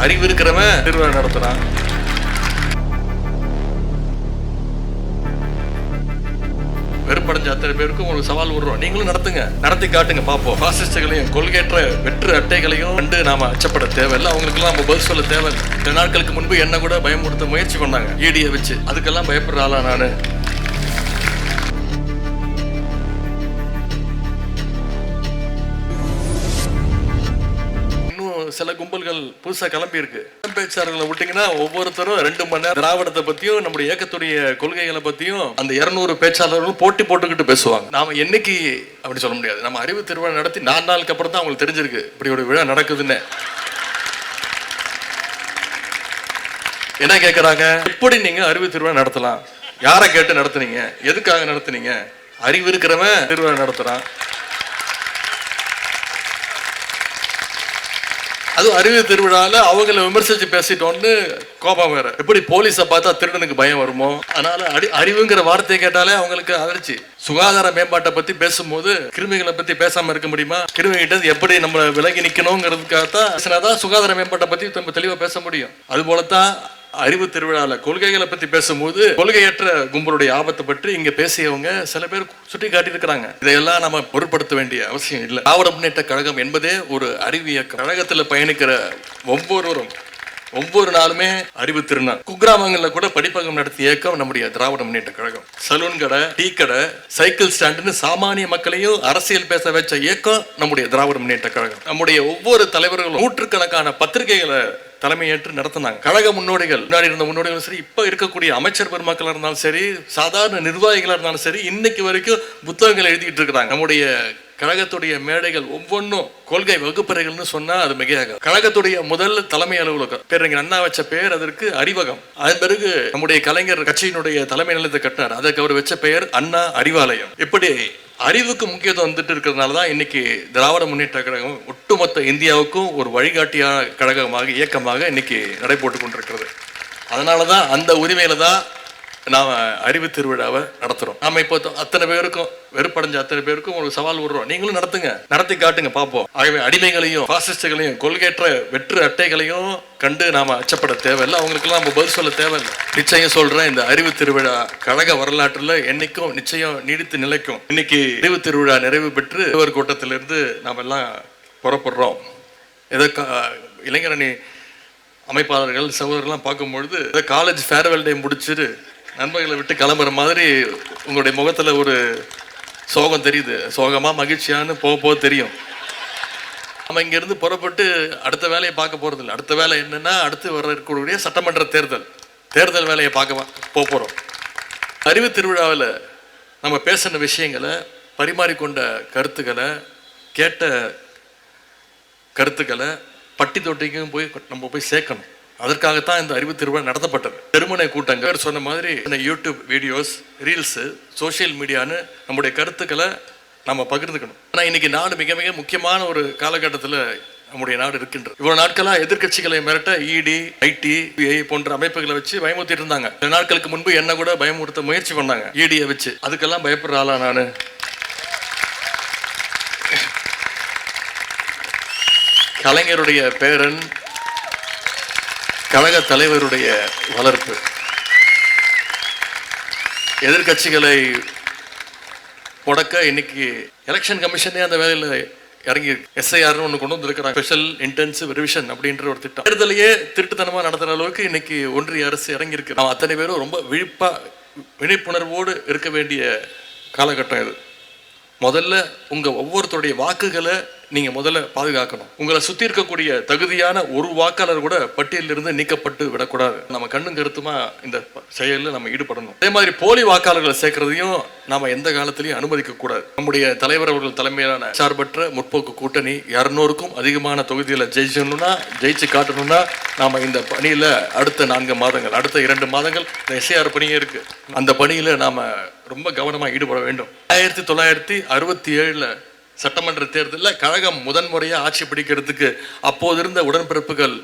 அறிவு இருக்கிறவன் திருவிழா நடத்துறான். வெறுப்படைஞ்ச அத்தனை பேருக்கும் ஒரு சவால் விடுறோம். நீங்களும் நடத்துங்க, நடத்தி காட்டுங்க பார்ப்போம். பாசிஸ்டுகளையும் கொள்கையற்ற வெற்று அட்டைகளையும் கண்டு நாம அச்சப்பட தேவையில்லை. அவங்களுக்கெல்லாம் நம்ம பதில் சொல்ல தேவையில்லை. 2 நாட்களுக்கு முன்பு என்ன கூட பயமுறுத்த முயற்சி பண்ணாங்க ஈடியை வச்சு. அதுக்கெல்லாம் பயப்படுற ஆளா நானு? சில கும்பல்கள் புதுசா கிளம்பி இருக்கு. பேச்சாளர்களை விட்டீங்கன்னா ஒவ்வொருத்தரும் 2 மணி நேரம் திராவிடத்தை பத்தியும் நம்முடைய இயக்கத்துடைய கொள்கைகளை பத்தியும் அந்த 200 பேச்சாளர்களும் போட்டி போட்டுக்கிட்டு பேசுவாங்க. நாம என்னைக்கு அப்படி சொல்ல முடியாது. நம்ம அறிவு திருவிழா நடத்தி 4 நாளுக்கு அப்புறம் தான் அவங்களுக்கு தெரிஞ்சிருக்கு இப்படி ஒரு விழா நடக்குதுன்னு. என்ன கேட்கறாங்க? எப்படி நீங்க அறிவு திருவிழா நடத்தலாம்? யாரை கேட்டு நடத்துனீங்க? எதுக்காக நடத்துனீங்க? அறிவு இருக்கிறவன் திருவிழா நடத்துறான். அது அறிவு திருவிழால அவங்கள விமர்சிச்சு பேசிட்டோன்னு கோபம் வேற. எப்படி போலீஸை பார்த்தா திருடனுக்கு பயம் வருமோ, அதனால அறிவுங்கிற வார்த்தையை கேட்டாலே அவங்களுக்கு அதிர்ச்சி. சுகாதார மேம்பாட்டை பத்தி பேசும்போது கிருமிகளை பத்தி பேசாம இருக்க முடியுமா? கிருமிகிட்ட எப்படி நம்ம விலகி நிக்கணுங்கிறதுக்காகத்தான் சுகாதார மேம்பாட்டை பத்தி நம்ம தெளிவா பேச முடியும். அது போலத்தான் அறிவு திருவிழால கொள்கைகளை பத்தி பேசும்போது கொள்கையற்ற கும்பலுடைய ஆபத்தை பற்றி இங்க பேசியவங்க சில பேர் சுட்டி காட்டியிருக்கிறாங்க. இதையெல்லாம் நம்ம பொருட்படுத்த வேண்டிய அவசியம் இல்லை. திராவிட முன்னேற்ற கழகம் என்பதே ஒரு அறிவு இயக்கம். கழகத்துல பயணிக்கிற ஒவ்வொரு நாளுமே அறிவு திருநாள். குக்கிராமங்கள்ல கூட படிப்பகம் நடத்திய இயக்கம் நம்முடைய திராவிட முன்னேற்ற கழகம். சலூன் கடை, டீ கடை, சைக்கிள் ஸ்டாண்டுன்னு சாமானிய மக்களையும் அரசியல் பேச வச்ச இயக்கம் நம்முடைய திராவிட முன்னேற்ற கழகம். நம்முடைய ஒவ்வொரு தலைவர்களும் நூற்றுக்கணக்கான பத்திரிகைகளை தலைமையேற்று நடத்தினாங்க. கழக முன்னோடிகள், முன்னாடி இருந்த முன்னோடிகளும் சரி, இப்ப இருக்கக்கூடிய அமைச்சர் பெருமக்களா இருந்தாலும் சரி, சாதாரண நிர்வாகிகளா இருந்தாலும் சரி, இன்னைக்கு வரைக்கும் புத்தகங்கள் எழுதிட்டு இருக்கிறாங்க. நம்முடைய கழகத்துடைய மேடைகள் ஒவ்வொன்றும் கொள்கை வகுப்பறைகள்னு சொன்னா அது மிகையாக. கழகத்துடைய முதல் தலைமை அலுவலகம் பேரறிஞர் அண்ணா வச்ச பெயர் அதற்கு அறிவகம். அதன் பிறகு நம்முடைய கலைஞர் கட்சியினுடைய தலைமை நிலையத்தை கட்டினார். அதுக்கு அவர் வச்ச பெயர் அண்ணா அறிவாலயம். இப்படி அறிவுக்கு முக்கியத்துவம் வந்துட்டு இருக்கிறதுனால தான் இன்னைக்கு திராவிட முன்னேற்ற கழகம் ஒட்டுமொத்த இந்தியாவுக்கும் ஒரு வழிகாட்டியான கழகமாக, இயக்கமாக இன்னைக்கு நடைபோட்டு கொண்டிருக்கிறது. அதனாலதான் அந்த உரிமையில தான் நாம அறிவு திருவிழாவை நடத்துறோம். நாம இப்போ அத்தனை பேருக்கும் வெறுப்படைஞ்ச அத்தனை பேருக்கும் ஒரு சவால் விடுறோம். நீங்களும் நடத்துங்க, நடத்தி காட்டுங்க பார்ப்போம். ஆகவே அடிமைகளையும் பாசிஸ்டுகளையும் கொள்கையற்ற வெற்று அட்டைகளையும் கண்டு நாம அச்சப்பட தேவையில்லை. அவங்களுக்கெல்லாம் நம்ம பதில் சொல்ல தேவையில்லை. நிச்சயம் சொல்றேன், இந்த அறிவு திருவிழா கழக வரலாற்றுல என்னைக்கும் நிச்சயம் நீடித்து நிலைக்கும். இன்னைக்கு அறிவு திருவிழா நிறைவு பெற்று ஒரு கூட்டத்திலிருந்து நாம எல்லாம் புறப்படுறோம். இளைஞரணி அமைப்பாளர்கள் சகோதரர்லாம் பார்க்கும்பொழுது காலேஜ் ஃபேர்வெல் டே முடிச்சுட்டு நண்பர்களை விட்டு கிளம்புற மாதிரி உங்களுடைய முகத்துல ஒரு சோகம் தெரியுது. சோகமா மகிழ்ச்சியான்னு போக தெரியும். நம்ம இங்க இருந்து புறப்பட்டு அடுத்த வேலையை பார்க்க போறது இல்லை. அடுத்த வேலை என்னன்னா, அடுத்து வர இருக்கக்கூடிய சட்டமன்ற தேர்தல் வேலையை பார்க்க போறோம். அறிவு திருவிழாவில் நம்ம பேசின விஷயங்களை, பரிமாறிக்கொண்ட கருத்துக்களை, கேட்ட கருத்துக்களை பட்டி தொட்டிக்கும் நம்ம போய் சேர்க்கணும். அதற்காகத்தான் இந்த அறிவு திருவிழா நடத்தப்பட்டது. திருமண கூட்டங்கள் சொன்ன மாதிரி யூடியூப் வீடியோஸ், ரீல்ஸ், சோசியல் மீடியான்னு நம்முடைய கருத்துக்களை நம்ம பகிர்ந்துக்கணும். ஆனால் இன்னைக்கு நாடு மிக மிக முக்கியமான ஒரு காலகட்டத்தில் நம்முடைய நாடு இருக்கின்றது. இவ்வளவு நாட்களா எதிர்கட்சிகளை மிரட்ட இடி, ஐடி போன்ற அமைப்புகளை வச்சு பயமுறுத்திட்டு இருந்தாங்க. 2 நாட்களுக்கு முன்பு என்ன கூட பயமுறுத்த முயற்சி பண்ணாங்க இடியை வச்சு. அதுக்கெல்லாம் பயப்படுற ஆளா நானு? கலைஞருடைய பேரன், கழக தலைவருடைய வளர்ப்பு, எதிர்கட்சிகளை முடக்க இன்னைக்கு எலெக்ஷன் கமிஷனே அந்த வேலையில் இறங்கி எஸ்ஐஆர்னு ஒன்று கொண்டு வந்திருக்கிறாங்க. ஸ்பெஷல் இன்டென்சிவ் ரிவிஷன் அப்படின்ற ஒரு திட்டம். தேர்தலையே திருட்டுத்தனமா நடத்துற அளவுக்கு இன்னைக்கு ஒன்றிய அரசு இறங்கி இருக்கு. நம்ம அத்தனை பேரும் ரொம்ப விழிப்புணர்வோடு இருக்க வேண்டிய காலகட்டம் இது. முதல்ல உங்க ஒவ்வொருத்தருடைய வாக்குகளை நீங்க முதல்ல பாதுகாக்கணும். உங்களை சுத்தி இருக்கக்கூடிய தகுதியான ஒரு வாக்காளர் கூட பட்டியலிருந்து நீக்கப்பட்டு விடக்கூடாது. நம்ம கண்ணும் கருத்துமா இந்த செயலில் நம்ம ஈடுபடணும். அதே மாதிரி போலி வாக்காளர்களை சேர்க்கறதையும் நாம எந்த காலத்திலையும் அனுமதிக்க கூடாது. நம்முடைய தலைவர் அவர்கள் தலைமையிலான சார்பற்ற முற்போக்கு கூட்டணி 200க்கும் அதிகமான தொகுதிகளை ஜெயிச்சு காட்டணும்னா நாம இந்த பணியில அடுத்த 4 மாதங்கள், அடுத்த 2 மாதங்கள் இந்த எஸ்ஐஆர் பணியே இருக்கு. அந்த பணியில நாம ரொம்ப கவனமா ஈடுபட வேண்டும். 1967 சட்டமன்ற தேர்தலில் கழகம் முதன்முறையா ஆட்சி பிடிக்கிறதுக்கு அப்போது இருந்த உடன்பிறப்புகள்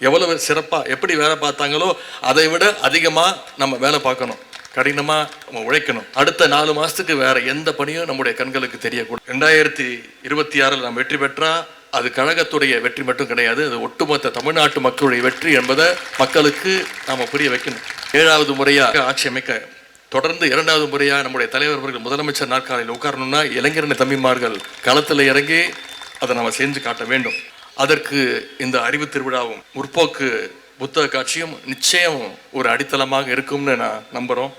எவ்வளவு சிறப்பா எப்படி வேலை பார்த்தாங்களோ அதை விட அதிகமா நம்ம வேலை பார்க்கணும். கடினமா நம்ம உழைக்கணும். அடுத்த 4 மாசத்துக்கு வேற எந்த பணியும் நம்முடைய கண்களுக்கு தெரியக்கூடாது. 2026 நாம் வெற்றி பெற்றா அது கழகத்துடைய வெற்றி மட்டும் கிடையாது, அது ஒட்டுமொத்த தமிழ்நாட்டு மக்களுடைய வெற்றி என்பதை மக்களுக்கு நாம புரிய வைக்கணும். 7வது முறையாக ஆட்சி அமைக்க தொடர்ந்து 2வது முறையாக நம்முடைய தலைவர் அவர்கள் முதலமைச்சர் நாற்காலியில் உட்காரணும்னா இளைஞரணி தம்பிமார்கள் களத்தில் இறங்கி அதை நம்ம செஞ்சு காட்ட வேண்டும். அதற்கு இந்த அறிவு திருவிழாவும் முற்போக்கு புத்தக காட்சியும் நிச்சயம் ஒரு அடித்தளமாக இருக்கும்னு நான் நம்புகிறோம்.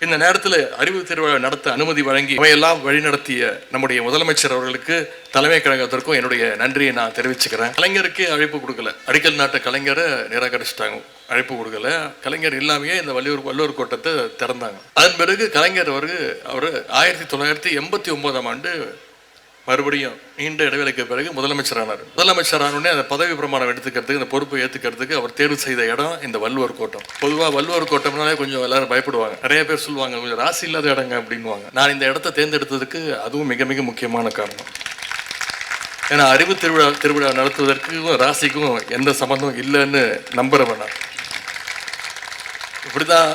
இந்த நேரத்தில் அறிவு திருவிழா நடத்த அனுமதி வழங்கி அவையெல்லாம் வழிநடத்திய நம்முடைய முதலமைச்சர் அவர்களுக்கு, தலைமை கழகத்திற்கும் என்னுடைய நன்றியை நான் தெரிவிச்சுக்கிறேன். கலைஞருக்கே அழைப்பு கொடுக்கல, அடிக்கல் நாட்ட கலைஞரை நிராகரிச்சிட்டாங்க, அழைப்பு கொடுக்கல. கலைஞர் இல்லாமையே இந்த வள்ளுவர் கோட்டத்தை திறந்தாங்க. அதன் பிறகு கலைஞர் அவர் 1989ஆம் ஆண்டு மறுபடியும் நீண்ட இடைவெளிக்கு பிறகு முதலமைச்சரானார். முதலமைச்சரானே அந்த பதவி பிரமாணம் எடுத்துக்கிறதுக்கு, இந்த பொறுப்பை ஏற்றுக்கிறதுக்கு அவர் தேர்வு செய்த இடம் இந்த வள்ளுவர் கோட்டம். பொதுவாக வள்ளுவர் கோட்டம்னாலே கொஞ்சம் எல்லாரும் பயப்படுவாங்க. நிறைய பேர் சொல்லுவாங்க கொஞ்சம் ராசி இல்லாத இடங்க அப்படின்வாங்க. நான் இந்த இடத்த தேர்ந்தெடுத்ததுக்கு அதுவும் மிக மிக முக்கியமான காரணம். ஏன்னா அறிவு திருவிழா நடத்துவதற்கும் ராசிக்கும் எந்த சம்பந்தம் இல்லைன்னு நம்புறவன் நான். இப்படிதான்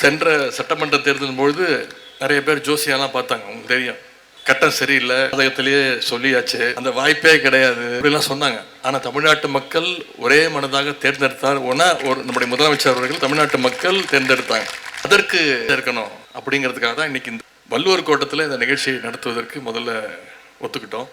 சென்ற சட்டமன்ற தேர்தலின் பொழுது நிறைய பேர் ஜோசியெல்லாம் பார்த்தாங்க. உங்களுக்கு தெரியும், கட்டம் சரியில்லை, அதயத்திலேயே சொல்லியாச்சு, அந்த வாய்ப்பே கிடையாது இப்படிலாம் சொன்னாங்க. ஆனா தமிழ்நாட்டு மக்கள் ஒரே மனதாக தேர்ந்தெடுத்தார். நம்முடைய முதலமைச்சர் அவர்கள் தமிழ்நாட்டு மக்கள் தேர்ந்தெடுத்தாங்க. அதற்கு இருக்கணும் அப்படிங்கிறதுக்காக தான் இன்னைக்கு இந்த வள்ளுவர் கோட்டத்தில் இந்த நிகழ்ச்சியை நடத்துவதற்கு முதல்ல ஒத்துக்கிட்டோம்.